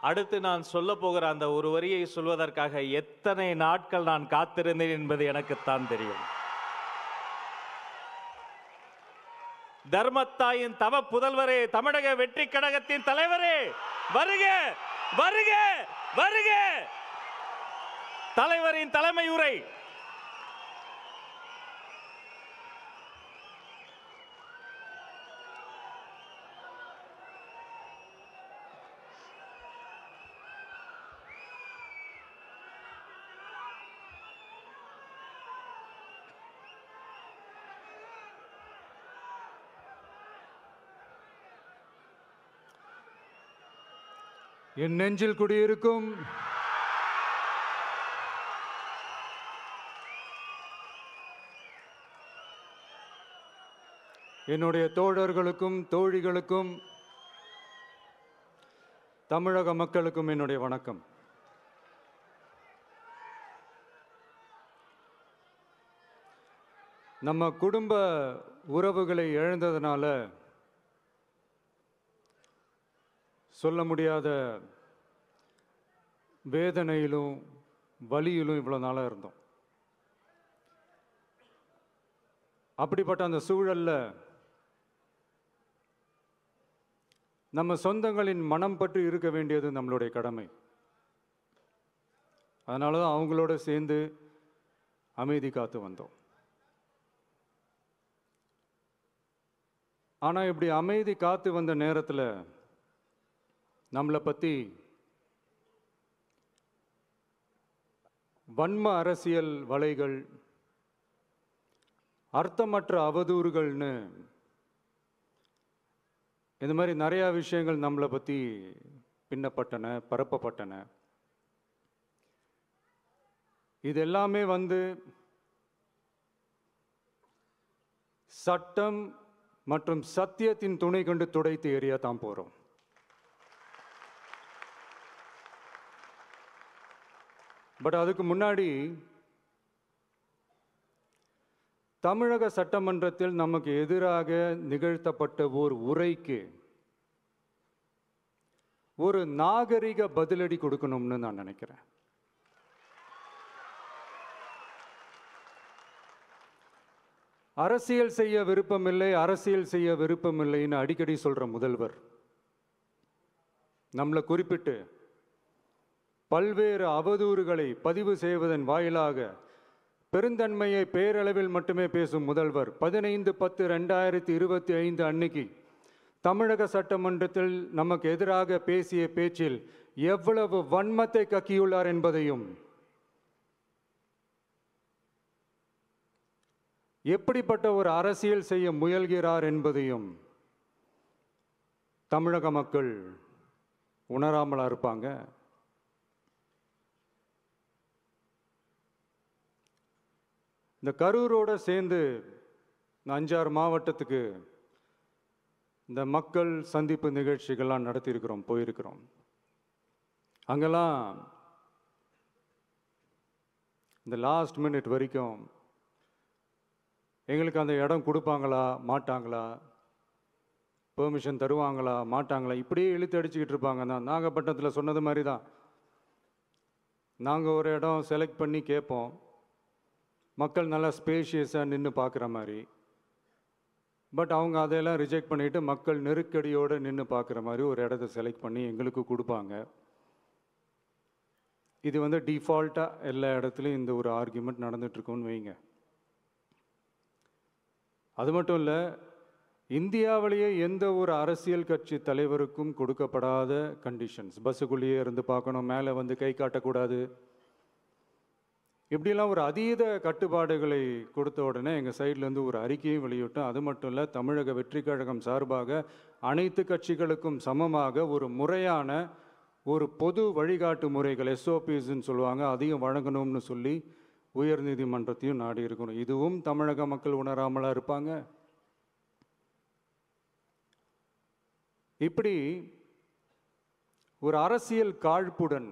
அடுத்து நான் சொல்ல போகிற அந்த ஒரு வரியை சொல்வதற்காக எத்தனை நாட்கள் நான் காத்திருந்தேன் என்பது எனக்குத்தான் தெரியும். தர்மத்தாயின் தவ புதல்வரே, தமிழக வெற்றி கழகத்தின் தலைவரே, வருக வருக வருக. தலைவரின் தலைமை உரை. என் நெஞ்சில் குடியிருக்கும் என்னுடைய தோழர்களுக்கும் தோழிகளுக்கும் தமிழக மக்களுக்கும் என்னுடைய வணக்கம். நம்ம குடும்ப உறவுகளை இழந்ததுனால சொல்ல முடியாத வேதனையிலும் வலியிலும் இவ்வளோ நாளாக இருந்தோம். அப்படிப்பட்ட அந்த சூழல்ல நம்ம சொந்தங்களின் மனம் பற்றி இருக்க வேண்டியது நம்மளுடைய கடமை. அதனால தான் அவங்களோட சேர்ந்து அமைதி காத்து வந்தோம். ஆனால் இப்படி அமைதி காத்து வந்த நேரத்தில் நம்மளை பற்றி வன்ம அரசியல் வலைகள், அர்த்தமற்ற அவதூறுகள்னு இந்த மாதிரி நிறையா விஷயங்கள் நம்மளை பற்றி பின்னப்பட்டன, பரப்பப்பட்டன. இது எல்லாமே சட்டம் மற்றும் சத்தியத்தின் துணை கொண்டு துடைத்து எறிய தான் போகிறோம். பட் அதுக்கு முன்னாடி தமிழக சட்டமன்றத்தில் நமக்கு எதிராக நிகழ்த்தப்பட்ட ஓர் உரைக்கு ஒரு நாகரிக பதிலடி கொடுக்கணும்னு நான் நினைக்கிறேன். அரசியல் செய்ய விருப்பமில்லை, அரசியல் செய்ய விருப்பமில்லைன்னு அடிக்கடி சொல்ற முதல்வர் நம்மளை குறிப்பிட்டு பல்வேறு அவதூறுகளை பதிவு செய்வதன் வாயிலாக பெருந்தன்மையை பேரளவில் மட்டுமே பேசும் முதல்வர் 15/10/2025 அன்னைக்கு தமிழக சட்டமன்றத்தில் நமக்கு எதிராக பேசிய பேச்சில் எவ்வளவு வன்மத்தை கக்கியுள்ளார் என்பதையும், எப்படிப்பட்ட ஒரு அரசியல் செய்ய முயல்கிறார் என்பதையும் தமிழக மக்கள் உணராமலா இருப்பாங்க? இந்த கரூரோடு சேர்ந்து 5-6 மாவட்டத்துக்கு இந்த மக்கள் சந்திப்பு நிகழ்ச்சிகள்லாம் நடத்தியிருக்கிறோம், போயிருக்கிறோம். அங்கெல்லாம் இந்த லாஸ்ட் மினிட் வரைக்கும் எங்களுக்கு அந்த இடம் கொடுப்பாங்களா மாட்டாங்களா, பெர்மிஷன் தருவாங்களா மாட்டாங்களா, இப்படியே இழுத்து அடிச்சுக்கிட்டு இருப்பாங்க. தான் நாகப்பட்டினத்தில் சொன்னது மாதிரி தான். நாங்கள் ஒரு இடம் செலக்ட் பண்ணி கேட்போம், மக்கள் நல்லா ஸ்பேஷியஸாக நின்று பார்க்குற மாதிரி. பட் அவங்க அதையெல்லாம் ரிஜெக்ட் பண்ணிவிட்டு மக்கள் நெருக்கடியோடு நின்று பார்க்குற மாதிரி ஒரு இடத்த செலக்ட் பண்ணி எங்களுக்கு கொடுப்பாங்க. இது டிஃபால்ட்டாக எல்லா இடத்துலையும் இந்த ஒரு ஆர்கியூமெண்ட் நடந்துகிட்ருக்கோன்னு வைங்க. அது மட்டும் இல்லை, இந்தியாவிலேயே எந்த ஒரு அரசியல் கட்சி தலைவருக்கும் கொடுக்கப்படாத கண்டிஷன்ஸ். பஸ்ஸுக்குள்ளேயே இருந்து பார்க்கணும், மேலே கை காட்டக்கூடாது, இப்படிலாம் ஒரு அதீத கட்டுப்பாடுகளை கொடுத்த உடனே எங்கள் சைட்லேருந்து ஒரு அறிக்கையும் வெளியிட்டோம். அது மட்டும் இல்லை, தமிழக வெற்றி கழகம் சார்பாக அனைத்து கட்சிகளுக்கும் சமமாக ஒரு முறையான ஒரு பொது வழிகாட்டு முறைகள், SOPஸ்ன்னு சொல்லுவாங்க, அதையும் வழங்கணும்னு சொல்லி உயர் நீதிமன்றத்தையும் நாடி இருக்கணும். இதுவும் தமிழக மக்கள் உணராமலா இருப்பாங்க? இப்படி ஒரு அரசியல் காழ்ப்புடன்,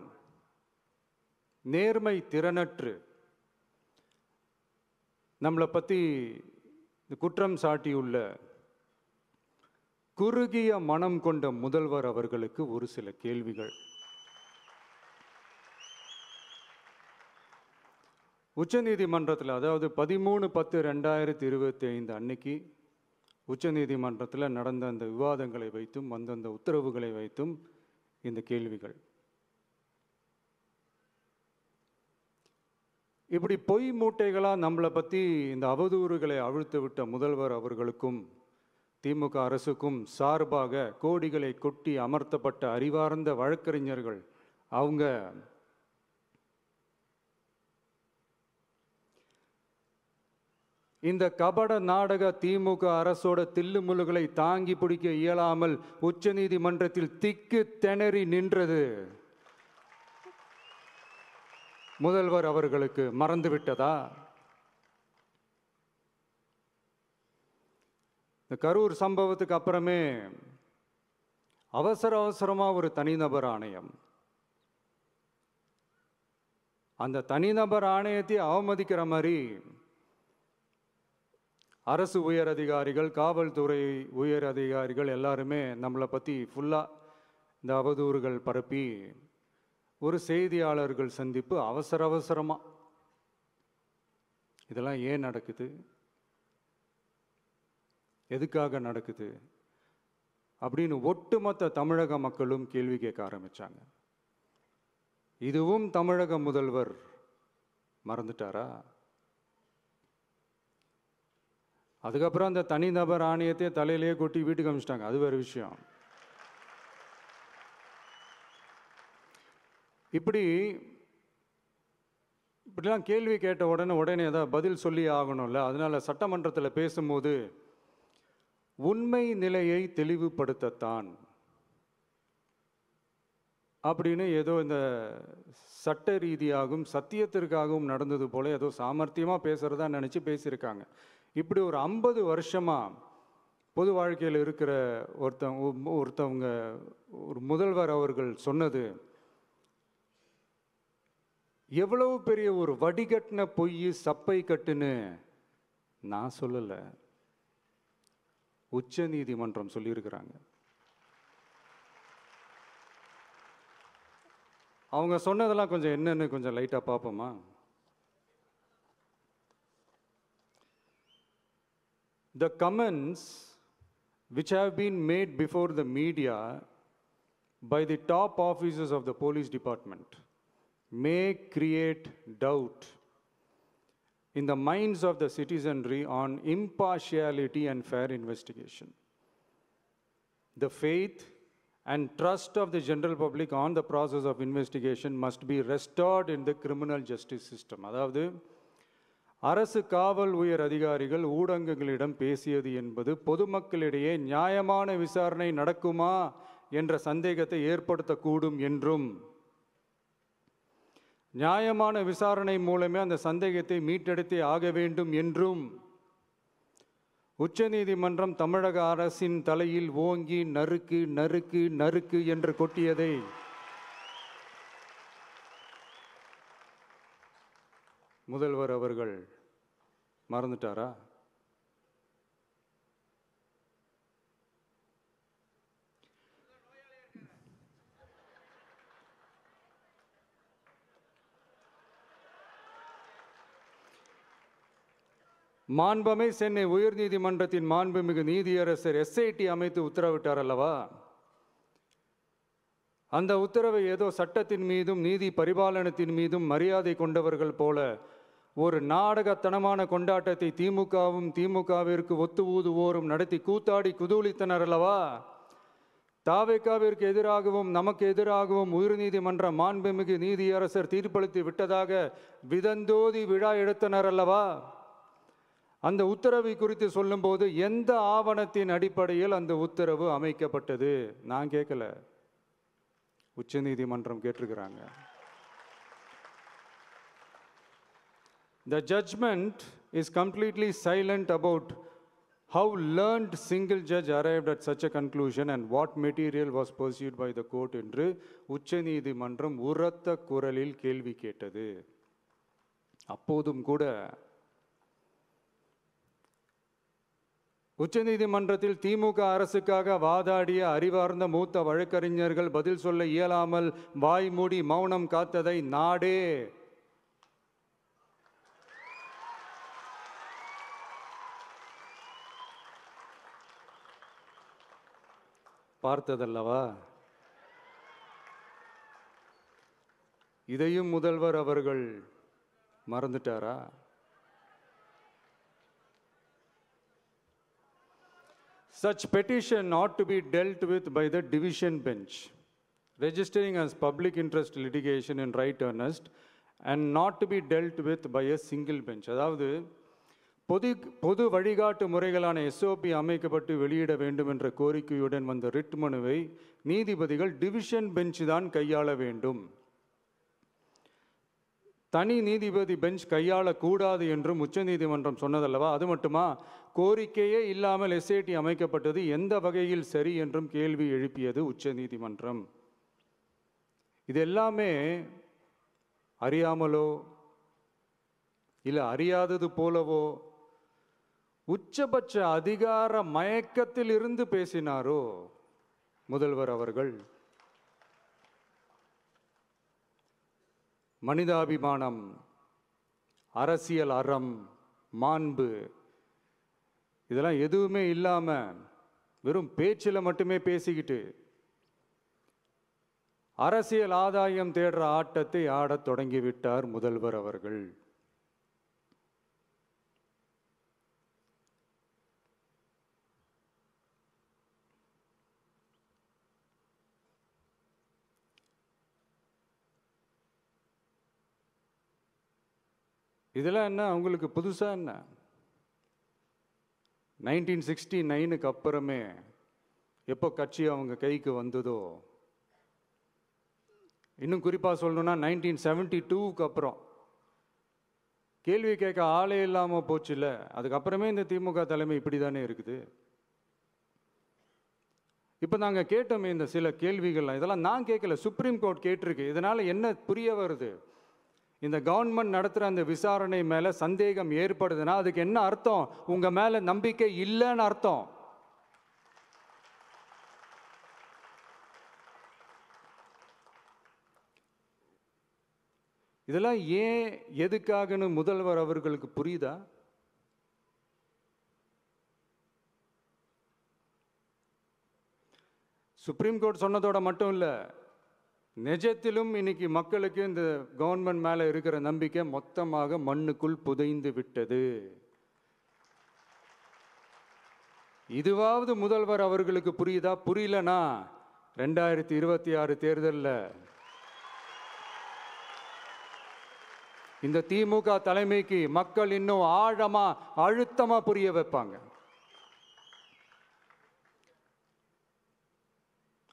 நேர்மை திறனற்று நம்மளை பற்றி குற்றம் சாட்டியுள்ள குறுகிய மனம் கொண்ட முதல்வர் அவர்களுக்கு ஒரு சில கேள்விகள். உச்சநீதிமன்றத்தில், அதாவது 13/10/2025 அன்னைக்கு உச்சநீதிமன்றத்தில் நடந்த அந்த விவாதங்களை வைத்தும் அந்தந்த உத்தரவுகளை வைத்தும் இந்த கேள்விகள். இப்படி பொய் மூட்டைகளாக நம்மளை பற்றி இந்த அவதூறுகளை அவிழ்த்து விட்ட முதல்வர் அவர்களுக்கும் திமுக அரசுக்கும் சார்பாக கோடிகளை கொட்டி அமர்த்தப்பட்ட அறிவார்ந்த வழக்கறிஞர்கள் அவங்க இந்த கபட நாடக திமுக அரசோட தில்லுமுல்லுகளை தாங்கி பிடிக்க இயலாமல் உச்சநீதிமன்றத்தில் திக்கு திணறி நின்றது முதல்வர் அவர்களுக்கு மறந்துவிட்டதா? இந்த கரூர் சம்பவத்துக்கு அப்புறமே அவசரமாக ஒரு தனிநபர் ஆணையம், அந்த தனிநபர் ஆணையத்தை அவமதிக்கிற மாதிரி அரசு உயர் அதிகாரிகள், காவல்துறை உயர் அதிகாரிகள் எல்லாருமே நம்மளை பற்றி ஃபுல்லாக இந்த அவதூறுகள் பரப்பி ஒரு செய்தியாளர்கள் சந்திப்பு அவசரமாக. இதெல்லாம் ஏன் நடக்குது, எதுக்காக நடக்குது அப்படின்னு ஒட்டுமொத்த தமிழக மக்களும் கேள்வி கேட்க ஆரம்பிச்சாங்க. இதுவும் தமிழக முதல்வர் மறந்துட்டாரா? அதுக்கப்புறம் அந்த தனிநபர் ஆணையத்தை தலையிலேயே கொட்டி வீட்டுக்கு அனுப்பிச்சிட்டாங்க, அது வேறு விஷயம். இப்படிலாம் கேள்வி கேட்ட உடனே ஏதாவது பதில் சொல்லி ஆகணும்ல. அதனால சட்டமன்றத்தில் பேசும்போது உண்மை நிலையை தெளிவுபடுத்தத்தான் அப்படின்னு ஏதோ இந்த சட்ட ரீதியாகவும் சத்தியத்திற்காகவும் நடந்தது போல ஏதோ சாமர்த்தியமாக பேசுகிறதா நினச்சி பேசியிருக்காங்க. இப்படி ஒரு 50 வருஷமாக பொது வாழ்க்கையில் இருக்கிற ஒருத்தவங்க ஒரு முதல்வர் அவர்கள் சொன்னது எவ்வளவு பெரிய ஒரு வடிகட்டின பொய், சப்பை கட்டுன்னு நான் சொல்லலை, உச்ச நீதிமன்றம் சொல்லியிருக்கிறாங்க. அவங்க சொன்னதெல்லாம் கொஞ்சம் என்னன்னு கொஞ்சம் லைட்டாக பார்ப்போமா? The comments which have been made before the media by the top officers of the police department may create doubt in the minds of the citizenry on impartiality and fair investigation. The faith and trust of the general public on the process of investigation must be restored in the criminal justice system. அதாவது அரசு காவல் உயர் அதிகாரிகள் ஊடகங்களிடம் பேசியது என்பது பொதுமக்களிடையே நியாயமான விசாரணை நடக்குமா என்ற சந்தேகத்தை ஏற்படுத்தக்கூடும் என்றும், நியாயமான விசாரணை மூலமே அந்த சந்தேகத்தை மீட்டெடுத்தே ஆக வேண்டும் என்றும் உச்சநீதிமன்றம் தமிழக அரசின் தலையில் ஓங்கி நறுக்கு நறுக்கு நறுக்கு என்று கொட்டியதை முதல்வர் அவர்கள் மறந்துட்டாரா? மாண்புமை சென்னை உயர்நீதிமன்றத்தின் மாண்புமிகு நீதியரசர் SIT அமைத்து உத்தரவிட்டார் அல்லவா? அந்த உத்தரவை ஏதோ சட்டத்தின் மீதும் நீதி பரிபாலனத்தின் மீதும் மரியாதை கொண்டவர்கள் போல ஒரு நாடகத்தனமான கொண்டாட்டத்தை திமுகவிற்கு ஒத்து ஊதுவோரும் நடத்தி கூத்தாடி குதூளித்தனர் அல்லவா? தாவேகாவிற்கு எதிராகவும் நமக்கு எதிராகவும் உயர்நீதிமன்ற மாண்புமிகு நீதியரசர் தீர்ப்பளித்து விட்டதாக விதந்தோதி விழா எடுத்தனர் அல்லவா? அந்த உத்தரவை குறித்து சொல்லும்போது எந்த ஆவணத்தின் அடிப்படையில் அந்த உத்தரவு அமைக்கப்பட்டது? நான் கேட்கல, உச்சநீதிமன்றம் கேட்டிருக்கிறாங்க. The judgment is completely silent about how learned single judge arrived at such a conclusion and what material was pursued by the court என்று உச்சநீதிமன்றம் உரத்த குரலில் கேள்வி கேட்டது. அப்போதும் கூட உச்சநீதிமன்றத்தில் திமுக அரசுக்காக வாதாடிய அறிவார்ந்த மூத்த வழக்கறிஞர்கள் பதில் சொல்ல இயலாமல் வாய் மூடி மௌனம் காத்ததை நாடே பார்த்ததல்லவா? இதையும் முதல்வர் அவர்கள் மறந்துட்டாரா? Such petition ought to be dealt with by the division bench, registering as public interest litigation in right earnest and not to be dealt with by a single bench. அதாவது பொது வழிகாட்டு முறைகளான எஸ்ஓபி அமைக்கப்பட்டு வெளியிட வேண்டும் என்ற கோரிக்கையுடன் வந்த ரிட் மனுவை நீதிபதிகள் டிவிஷன் பெஞ்ச் தான் கையாள வேண்டும். தனி நீதிபதி பெஞ்ச் கையாளக்கூடாது என்றும் உச்சநீதிமன்றம் சொன்னதல்லவா? அது மட்டுமா, கோரிக்கையே இல்லாமல் எஸ்ஐடி அமைக்கப்பட்டது எந்த வகையில் சரி என்றும் கேள்வி எழுப்பியது உச்சநீதிமன்றம். இது எல்லாமே அறியாமலோ இல்லை அறியாதது போலவோ உச்சபட்ச அதிகார மயக்கத்தில் இருந்து பேசினாரோ முதல்வர் அவர்கள்? மனிதாபிமானம், அரசியல் அறம், மாண்பு இதெல்லாம் எதுவுமே இல்லாம வெறும் பேச்சில் மட்டுமே பேசிக்கிட்டு அரசியல் ஆதாயம் தேடுற ஆட்டத்தை ஆடத் தொடங்கிவிட்டார் முதல்வர் அவர்கள். இதெல்லாம் என்ன அவங்களுக்கு புதுசா? என்ன 1969க்கு அப்புறமே எப்போ கட்சி அவங்க கைக்கு வந்ததோ, இன்னும் குறிப்பாக சொல்லணும்னா 1972க்கு அப்புறம் கேள்வி கேட்க ஆளே இல்லாமல் போச்சுல்ல, அதுக்கப்புறமே இந்த திமுக தலைமை இப்படி தானே இருக்குது. இப்போ நாங்கள் கேட்டோமே இந்த சில கேள்விகள்லாம், இதெல்லாம் நான் கேட்கல, சுப்ரீம் கோர்ட் கேட்டிருக்கு. இதனால் என்ன புரிய வருது? இந்த கவர்மெண்ட் நடத்துகிற அந்த விசாரணை மேலே சந்தேகம் ஏற்படுதுன்னா அதுக்கு என்ன அர்த்தம்? உங்கள் மேலே நம்பிக்கை இல்லைன்னு அர்த்தம். இதெல்லாம் ஏன் எதுக்காகன்னு முதல்வர் அவர்களுக்கு புரியுதா? சுப்ரீம் கோர்ட் சொன்னதோட மட்டும் இல்லை, நிஜத்திலும் இன்னைக்கு மக்களுக்கு இந்த கவர்மெண்ட் மேலே இருக்கிற நம்பிக்கை மொத்தமாக மண்ணுக்குள் புதைந்து விட்டது. இதுவாவது முதல்வர் அவர்களுக்கு புரியுதா? புரியலனா 2026 தேர்தலில் இந்த திமுக தலைமைக்கு மக்கள் இன்னும் ஆழமா அழுத்தமா புரிய வைப்பாங்க.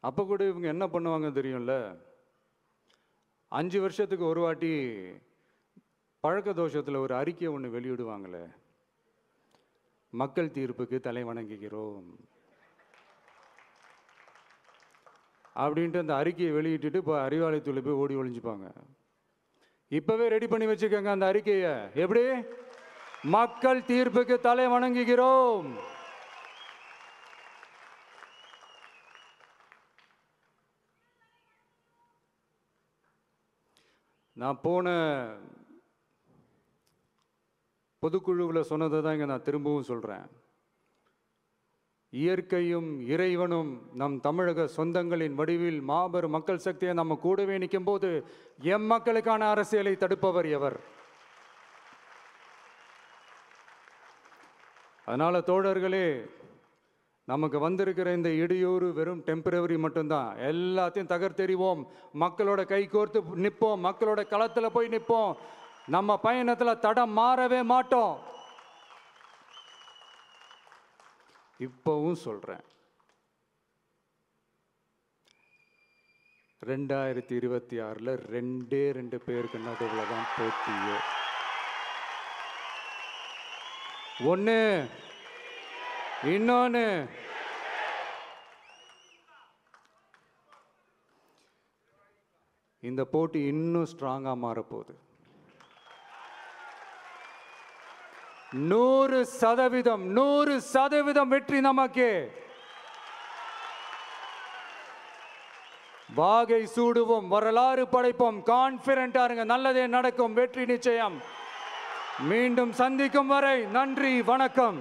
அப்ப கூட இவங்க என்ன பண்ணுவாங்க தெரியும்ல, 5 வருஷத்துக்கு ஒரு வாட்டி பழக்க தோஷத்தில் ஒரு அறிக்கை ஒன்று வெளியிடுவாங்களே, மக்கள் தீர்ப்புக்கு தலை வணங்குகிறோம் அப்படின்ட்டு அந்த அறிக்கையை வெளியிட்டுட்டு இப்போ அறிவாலயத்தில் போய் ஓடி ஒளிஞ்சுப்பாங்க. இப்பவே ரெடி பண்ணி வச்சுக்கோங்க அந்த அறிக்கையை. எப்படி? மக்கள் தீர்ப்புக்கு தலை வணங்குகிறோம். நான் போன பொதுக்குழுவில் சொன்னதை தான் இங்கே நான் திரும்பவும் சொல்கிறேன். இயற்கையும் இறைவனும் நம் தமிழக சொந்தங்களின் வடிவில் மாபெரும் மக்கள் சக்தியை நம்ம கூடவே நிற்கும் போது எம் மக்களுக்கான அரசியலை தடுப்பவர் எவர்? அதனால தோழர்களே, நமக்கு வந்திருக்கிற இந்த இடையூறு வெறும் டெம்பரவரி மட்டும்தான். எல்லாத்தையும் தகர்த்தெறிவோம், மக்களோட கை கோர்த்து நிற்போம், மக்களோட களத்தில் போய் நிற்போம். நம்ம பயணத்தில் தடம் மாறவே மாட்டோம். இப்பவும் சொல்றேன், 2026ல் 2 பேருக்கு நடுவில் தான் போட்டியே. ஒன்று, இன்னொன்று இந்த போட்டி இன்னும் ஸ்ட்ராங்கா மாறப்போகுது. 100% வெற்றி நமக்கு. வாகை சூடுவோம், வரலாறு படைப்போம், கான்பிடென்டா இருங்க, நல்லதே நடக்கும், வெற்றி நிச்சயம். மீண்டும் சந்திக்கும் வரை நன்றி, வணக்கம்.